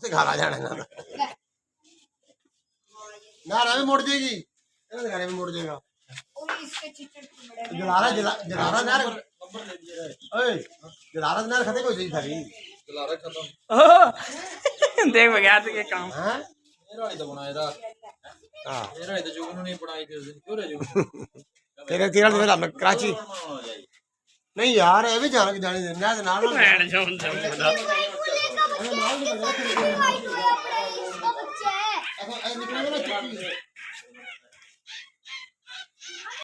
ਤੇ ਖਾਲਾ ਜਾਣਾ ਇਹਨਾਂ ਦਾ ਨਾਰਾ ਵੀ ਮੁੜ ਜਾਏਗੀ ਇਹਨਾਂ ਦੇ ਘਰੇ ਵੀ ਮੁੜ ਜਾਏਗਾ जलारा जलारा नहर ओए जलारा नहर खत्म हो गई थी जलारा खत्म देख बगैर के काम हैं मेरा नहीं तो बनाया था हां मेरा नहीं तो जुगनू नहीं बनाई थी उस दिन क्यों रे जुगनू तेरे तेरा तो हम कराची नहीं यार ये भी जाने जाने देना है नाल भैन जोन बंदा नाल निकल